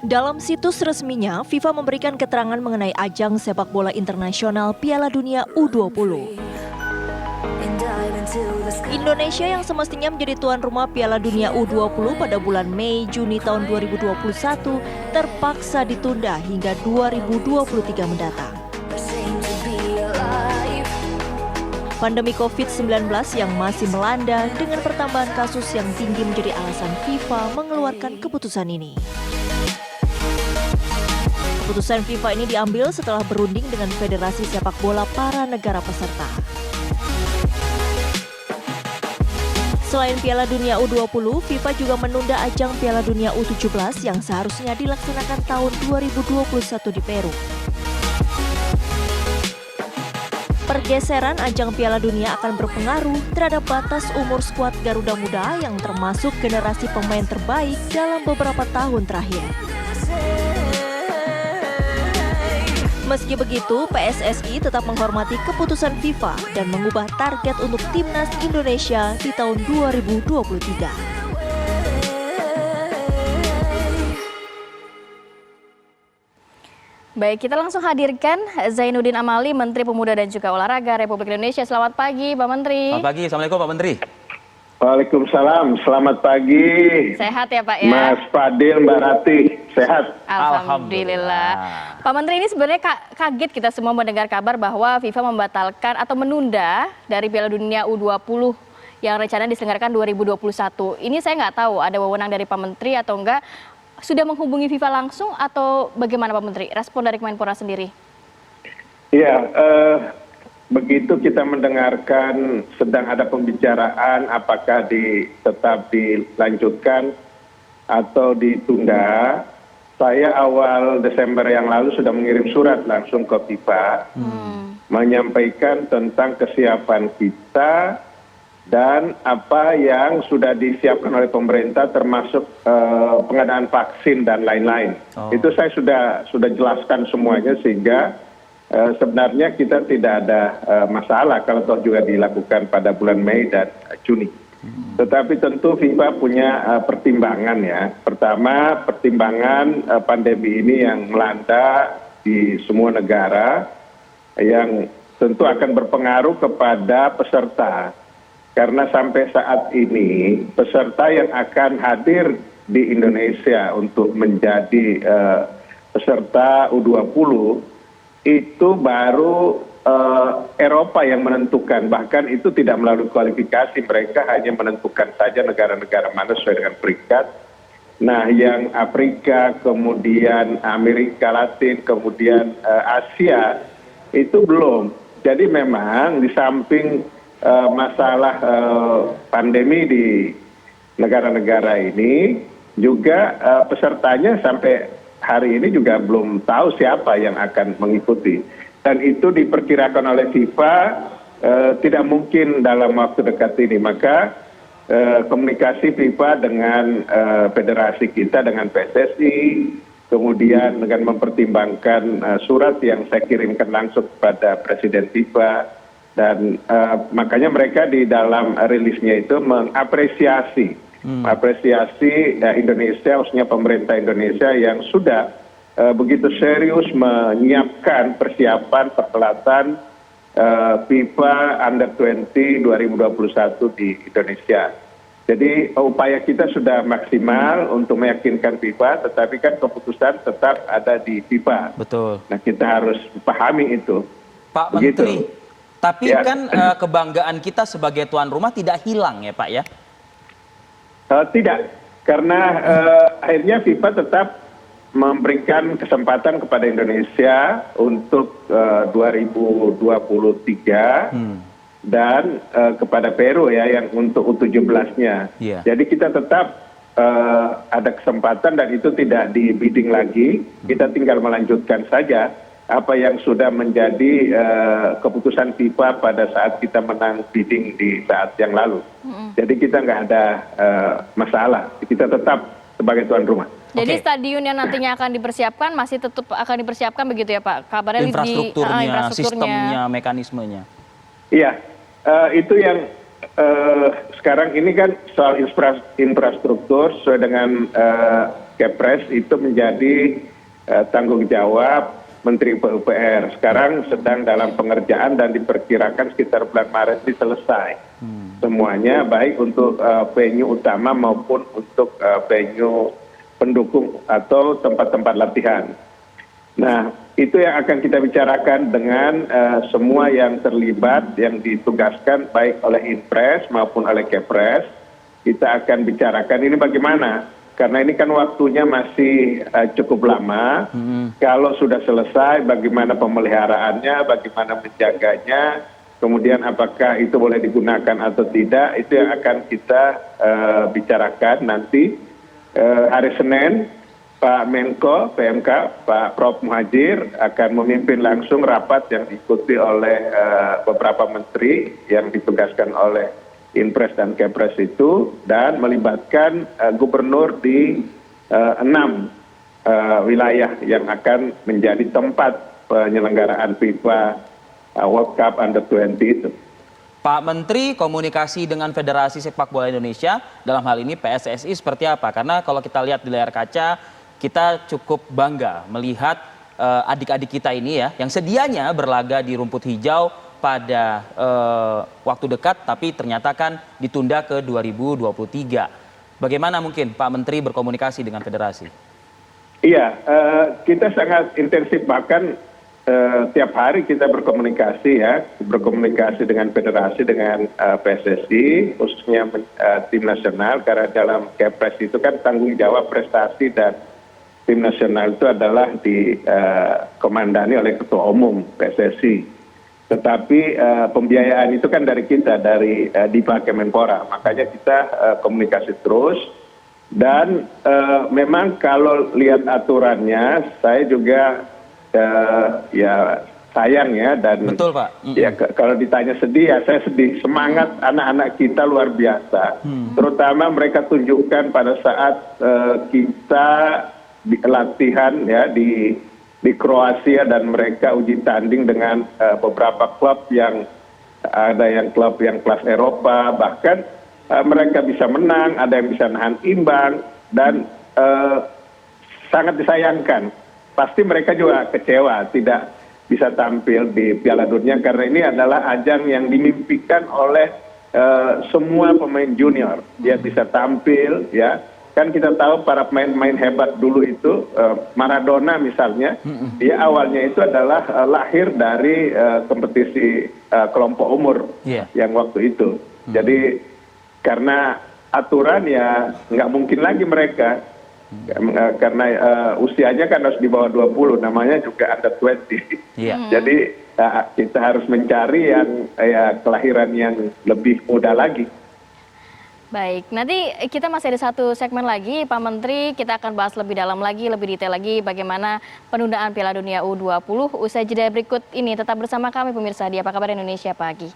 Dalam situs resminya, FIFA memberikan keterangan mengenai ajang sepak bola internasional Piala Dunia U20. Indonesia yang semestinya menjadi tuan rumah Piala Dunia U20 pada bulan Mei-Juni tahun 2021 terpaksa ditunda hingga 2023 mendatang. Pandemi COVID-19 yang masih melanda dengan pertambahan kasus yang tinggi menjadi alasan FIFA mengeluarkan keputusan ini. Keputusan FIFA ini diambil setelah berunding dengan Federasi Sepak Bola para negara peserta. Selain Piala Dunia U20, FIFA juga menunda ajang Piala Dunia U17 yang seharusnya dilaksanakan tahun 2021 di Peru. Pergeseran ajang Piala Dunia akan berpengaruh terhadap batas umur skuad Garuda Muda yang termasuk generasi pemain terbaik dalam beberapa tahun terakhir. Meski begitu, PSSI tetap menghormati keputusan FIFA dan mengubah target untuk timnas Indonesia di tahun 2023. Baik, kita langsung hadirkan Zainuddin Amali, Menteri Pemuda dan juga Olahraga Republik Indonesia. Selamat pagi, Pak Menteri. Selamat pagi, Assalamualaikum Pak Menteri. Waalaikumsalam, selamat pagi. Sehat ya Pak ya? Mas Fadil, Mbak Rati, sehat? Alhamdulillah. Pak Menteri, ini sebenarnya kaget kita semua mendengar kabar bahwa FIFA membatalkan atau menunda dari Piala Dunia U20 yang rencana diselenggarakan 2021. Ini saya nggak tahu ada wewenang dari Pak Menteri atau enggak. Sudah menghubungi FIFA langsung atau bagaimana Pak Menteri? Respon dari Kemenpora sendiri? Ya, begitu kita mendengarkan sedang ada pembicaraan apakah tetap dilanjutkan atau ditunda, saya awal Desember yang lalu sudah mengirim surat langsung ke FIFA menyampaikan tentang kesiapan kita dan apa yang sudah disiapkan oleh pemerintah termasuk pengadaan vaksin dan lain-lain. Itu saya sudah jelaskan semuanya sehingga sebenarnya kita tidak ada masalah kalau toh juga dilakukan pada bulan Mei dan Juni. Tetapi tentu FIFA punya pertimbangan ya. Pertama, pertimbangan pandemi ini yang melanda di semua negara yang tentu akan berpengaruh kepada peserta. Karena sampai saat ini peserta yang akan hadir di Indonesia untuk menjadi peserta U20 itu baru Eropa yang menentukan, bahkan itu tidak melalui kualifikasi, mereka hanya menentukan saja negara-negara mana sesuai dengan peringkat. Nah, yang Afrika, kemudian Amerika Latin, kemudian Asia itu belum. Jadi memang di samping masalah pandemi di negara-negara ini juga pesertanya sampai hari ini juga belum tahu siapa yang akan mengikuti, dan itu diperkirakan oleh FIFA tidak mungkin dalam waktu dekat ini. Maka komunikasi FIFA dengan federasi kita, dengan PSSI, kemudian dengan mempertimbangkan surat yang saya kirimkan langsung kepada Presiden FIFA. Dan makanya mereka di dalam rilisnya itu mengapresiasi Indonesia, khususnya pemerintah Indonesia yang sudah begitu serius menyiapkan persiapan perhelatan FIFA Under 20 2021 di Indonesia. Jadi upaya kita sudah maksimal untuk meyakinkan FIFA, tetapi kan keputusan tetap ada di FIFA. Betul. Nah, kita harus pahami itu. Pak Begitu. Menteri, tapi ya, kan kebanggaan kita sebagai tuan rumah tidak hilang ya Pak ya? Tidak, karena akhirnya FIFA tetap memberikan kesempatan kepada Indonesia untuk 2023 dan kepada Peru ya yang untuk U17-nya. Yeah. Jadi kita tetap ada kesempatan dan itu tidak di-bidding lagi, kita tinggal melanjutkan saja apa yang sudah menjadi keputusan FIFA pada saat kita menang bidding di saat yang lalu. Jadi kita nggak ada masalah, kita tetap sebagai tuan rumah. Jadi stadion yang nantinya akan dipersiapkan masih tetap akan dipersiapkan begitu ya Pak? Kabarnya infrastrukturnya, sistemnya, mekanismenya. Iya, itu yang sekarang ini kan soal infrastruktur sesuai dengan Kepres itu menjadi tanggung jawab Menteri PUPR. Sekarang sedang dalam pengerjaan dan diperkirakan sekitar bulan Maret ini selesai. Semuanya baik untuk venue utama maupun untuk venue pendukung atau tempat-tempat latihan. Nah, itu yang akan kita bicarakan dengan semua yang terlibat, yang ditugaskan baik oleh Inpres maupun oleh Kepres. Kita akan bicarakan ini bagaimana, karena ini kan waktunya masih cukup lama. Kalau sudah selesai, bagaimana pemeliharaannya, bagaimana menjaganya, kemudian apakah itu boleh digunakan atau tidak, itu yang akan kita bicarakan nanti hari Senin. Pak Menko PMK, Pak Prof Muhadjir akan memimpin langsung rapat yang diikuti oleh beberapa menteri yang ditugaskan oleh Inpres dan Kepres itu, dan melibatkan gubernur di 6 wilayah yang akan menjadi tempat penyelenggaraan FIFA World Cup Under 20 itu. Pak Menteri, komunikasi dengan Federasi Sepak Bola Indonesia dalam hal ini PSSI seperti apa? Karena kalau kita lihat di layar kaca, kita cukup bangga melihat adik-adik kita ini ya, yang sedianya berlaga di rumput hijau pada waktu dekat, tapi ternyata kan ditunda ke 2023. Bagaimana mungkin Pak Menteri berkomunikasi dengan Federasi? Iya, kita sangat intensif, bahkan tiap hari kita berkomunikasi dengan Federasi, dengan PSSI, khususnya tim nasional, karena dalam Kepres itu kan tanggung jawab prestasi dan tim nasional itu adalah dikomandani oleh Ketua Umum PSSI. Tetapi pembiayaan itu kan dari kita, dari Dipa Kemenpora. Makanya kita komunikasi terus. Dan memang kalau lihat aturannya, saya juga ya sayang ya. Dan betul, Pak. Ya, kalau ditanya sedih, ya saya sedih. Semangat anak-anak kita luar biasa. Terutama mereka tunjukkan pada saat kita di latihan ya di Kroasia, dan mereka uji tanding dengan beberapa klub yang ada, yang klub yang kelas Eropa, bahkan mereka bisa menang, ada yang bisa nahan imbang, dan sangat disayangkan. Pasti mereka juga kecewa tidak bisa tampil di Piala Dunia, karena ini adalah ajang yang dimimpikan oleh semua pemain junior. Dia bisa tampil ya. Kan kita tahu para pemain-pemain hebat dulu itu, Maradona misalnya, dia awalnya itu adalah lahir dari kompetisi kelompok umur yang waktu itu. Jadi karena aturan ya nggak mungkin lagi mereka, karena usianya kan harus di bawah 20, namanya juga under 20. Jadi kita harus mencari yang kelahiran yang lebih muda lagi. Baik, nanti kita masih ada satu segmen lagi, Pak Menteri. Kita akan bahas lebih dalam lagi, lebih detail lagi bagaimana penundaan Piala Dunia U20 usai jeda berikut ini. Tetap bersama kami pemirsa di Apa Kabar Indonesia Pagi.